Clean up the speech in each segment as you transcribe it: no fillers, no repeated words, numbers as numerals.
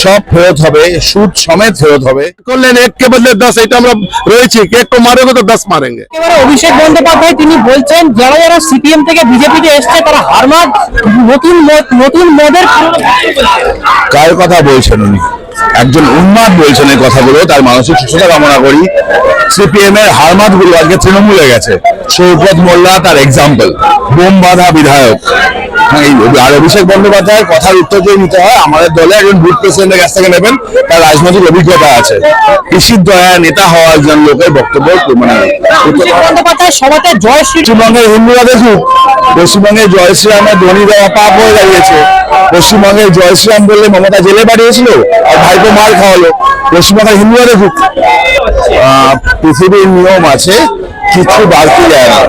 সব ফেরত হবে, সুদ সমেত ফেরত হবে। করলেন এক কে বদলে 10, এটা আমরা রয়েছি, এক কো মারেগো তো 10 মারেঙ্গে। এবারে অভিষেক বন্দ্যোপাধ্যায় তিনি বলছেন যারা যারা সিপিএম থেকে বিজেপিতে এসছে তারা হারমাদ নতুন মদের কার কথা বলছেন উনি? একজন উন্মাদ বলছেন এই কথাগুলো, তার মানসিক সুস্থতা কামনা করি। সিপিএম এর হারমাদ গুলো আজকে তৃণমূলে গেছে। সৌগত মোল্লা তার এক্সাম্পল, বোম বাঁধা বিধায়ক। আর অভিষেক বন্দ্যোপাধ্যায়ের কথার উত্তর যদি নিতে হয়, আমাদের দলে একজন বুথ প্রেসিডেন্টের কাছ থেকে নেবেন, তার রাজনৈতিক অভিজ্ঞতা আছে। কৃষির দয়া নেতা হওয়ার একজন লোকের বক্তব্য মানে বন্দ্যোপাধ্যায় সভাতে জয়শ্রী পশ্চিমবঙ্গের হিন্দুরা দেখুক, পশ্চিমবঙ্গে জয় শ্রীরামের ধ্বনি দেওয়া পাপ হয়ে দাঁড়িয়েছে। পশ্চিমবঙ্গে জয় শ্রীরাম বললে মমতা জেলে পাঠিয়েছিল আর ভাইপো মার খাওয়ালো। পশ্চিমবঙ্গের হিন্দুরা দেখুক, পৃথিবীর নিয়ম আছে, কিছু বাড়তি যায় না,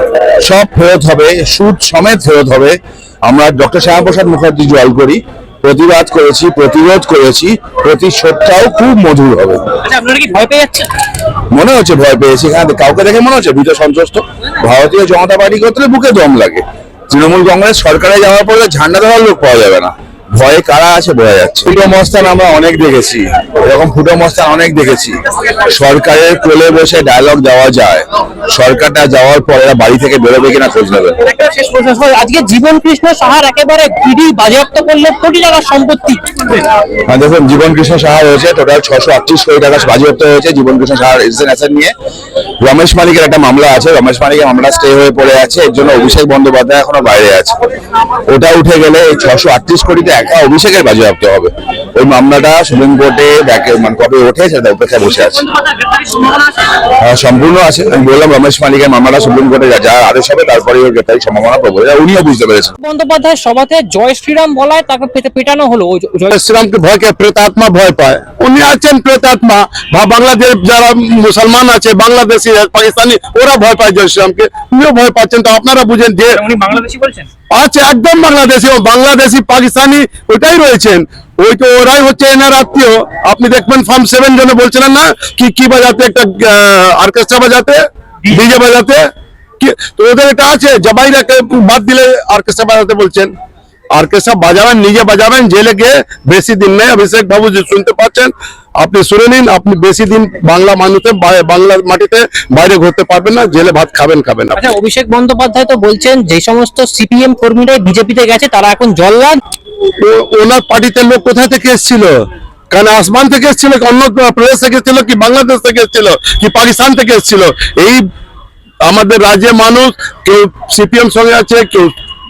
সব ফেরত হবে, সুদ সমেত ফেরত হবে। আমরা ডক্টর শ্যামাপ্রসাদ মুখার্জি জল করি, প্রতিবাদ করেছি, প্রতিরোধ করেছি, প্রতিশোধটাও খুব মধুর হবে। আপনারা কি ভয় পেয়ে যাচ্ছেন? মনে হচ্ছে ভয় পেয়েছি, এখানে কাউকে দেখে মনে হচ্ছে ভীত সন্ত্রস্ত। ভারতীয় জনতা পার্টি করতে বুকে দম লাগে। তৃণমূল কংগ্রেস সরকারে যাওয়ার পরে ঝান্ডা দেওয়ার লোক পাওয়া যাবে না। ভয়ে কারা আছে বোঝা যাচ্ছে। ফুটো মস্তান আমরা অনেক দেখেছি, এরকম ফুটো মস্তান অনেক দেখেছি। সরকারের কোলে বসে ডায়লগ দেওয়া যায়, সরকারটা যাওয়ার পরে বাড়ি থেকে বেরোবে কিনা খোঁজ নেবে। আজকে জীবন কৃষ্ণ সাহার একেবারে ইডি বাজেয়াপ্ত করলো কোটি টাকার সম্পত্তি। দেখুন, জীবন কৃষ্ণ সাহা হয়েছে টোটাল 638 কোটি টাকা বাজেয়াপ্ত হয়েছে জীবন কৃষ্ণ সাহার রেজিস্ট্রেশন অ্যাসেট নিয়ে। রমেশ মালিকের একটা মামলা আছে, রমেশ মালিকের মামলা স্টে হয়ে পড়ে আছে, এর জন্য অভিষেক বন্দ্যোপাধ্যায় এখনো বাইরে আছে। ওটা উঠে গেলে এই 638 কোটিতে একা অভিষেকের বাজেয়াপ্ত হবে। ওই মামলাটা সুপ্রিম কোর্টে মানে কবে ওঠে সেটা অপেক্ষায় বসে আছে। সম্পূর্ণ আছে। আমি বললাম রমেশ মালিকের মামলাটা সুপ্রিম কোর্টে যা আদেশ হবে তারপরে ওর গ্রেপ্তারির সম্ভাবনা প্রবল, উনিও বুঝতে পেরেছেন। বন্দ্যোপাধ্যায় সভাতে জয় শ্রীরাম বলায় তাকে পেটানো হলো। জয় শ্রীরামকে ভয়কে প্রেতাত্মা ভয় পায়। উনি আছেন প্রেতাত্মা, বা বাংলাদেশ যারা মুসলমান আছে, বাংলাদেশি পাকিস্তানি, ওরা ভয় পায় জয় শ্রীরামকে, উনিও ভয় পাচ্ছেন। তো আপনারা বুঝেন যে উনি বাংলাদেশি বলছেন আচ্ছা, একদম বাংলাদেশি, ও বাংলাদেশি পাকিস্তানি ওইটাই রয়েছেন, ওই তো ওরাই হচ্ছে এনার আত্মীয়। আপনি দেখবেন ফার্ম 7 জনে বলছিলেন না কি বাজাতে, একটা অর্কেস্ট্রা বাজাতে, ডিজে বাজাতে, তো ওদের এটা আছে। জবাইরাকে বাদ দিলে অর্কেস্ট্রা বাজাতে বলছেন। অর্কেস্ট্রা বাজাবেন, নিজে বাজাবেন, জেলে গিয়ে বেশি দিন নেই। অভিষেক বাবু যে শুনতে পাচ্ছেন, আপনি শুনে নিন, আপনি বেশি দিন বাংলা মানুষের বাংলার মাটিতে বাইরে ঘুরতে পারবেন না, জেলে ভাত খাবেন না। আচ্ছা, অভিষেক বন্দ্যোপাধ্যায় তো বলছেন যে সমস্ত সিপিএম কর্মীরা বিজেপিতে গেছে তারা এখন জল্লাদ। ওনার পার্টিতে লোক কোথা থেকে এসেছিল? কারণ আসমান থেকে এসেছিল, অন্য প্রদেশ থেকে এসেছিল, কি বাংলাদেশ থেকে এসেছিল, কি পাকিস্তান থেকে এসেছিল? এই আমাদের রাজ্যের মানুষ কেউ সিপিএম সঙ্গে আছে, কেউ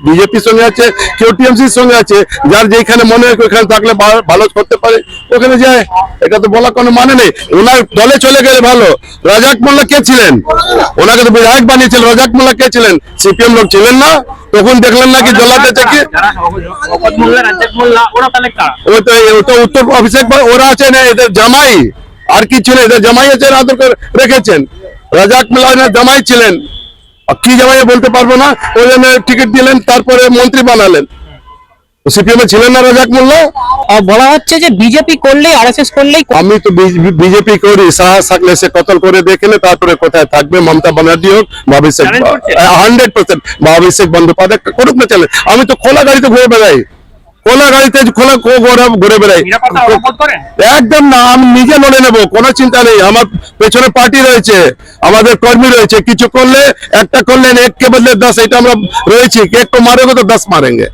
বিজেপির সঙ্গে আছে, কেউ টিএমসির সঙ্গে আছে। যার যেখানে মনে হয় ওখানে থাকলে ভালো করতে পারে ওখানে যায়, এটা তো বলার কোনো মানে নেই। ওনার দলে চলে গেলে ভালো। রাজাক মোল্লা কে ছিলেন? ওনাকে তো বিধায়ক বানিয়েছিল। রাজাক মোল্লা কে ছিলেন? সিপিএম লোক ছিলেন না? তখন দেখলেন নাকি জল্লাতে কি উত্তর অভিষেক ওরা আছে না, এদের জামাই আর কি ছিল, এদের জামাই আছে, আদর করে রেখেছেন। রাজাক মোল্লা জামাই ছিলেন, কি জামাই বলতে পারবো না, ওই জন্য টিকিট দিলেন, তারপরে মন্ত্রী বানালেন। সিপিএম ছিলেন না রাজাক মোল্লা? বলা হচ্ছে যে বিজেপি করলেই আরএসএস করলেই। আমি তো বিজেপি করি, সাহস থাকলে সে কতল করে দেখলে তারপরে কোথায় থাকবে। মমতা ব্যানার্জি হোক বা অভিষেক, 100% বা অভিষেক বন্দ্যোপাধ্যায় করুক না চ্যালেঞ্জ। আমি তো খোলা গাড়িতে ঘুরে বেড়াই, খোলা গাড়িতে ঘুরে বেড়াই, একদম না। আমি নিজে লড়ে নেবো, কোনো চিন্তা নেই। আমার পেছনে পার্টি রয়েছে, আমাদের কর্মী রয়েছে। কিছু করলে, একটা করলেন এক কে বদলে 10, এটা আমরা রয়েছি, এক কো মারেগো তো 10 মারেঙ্গে।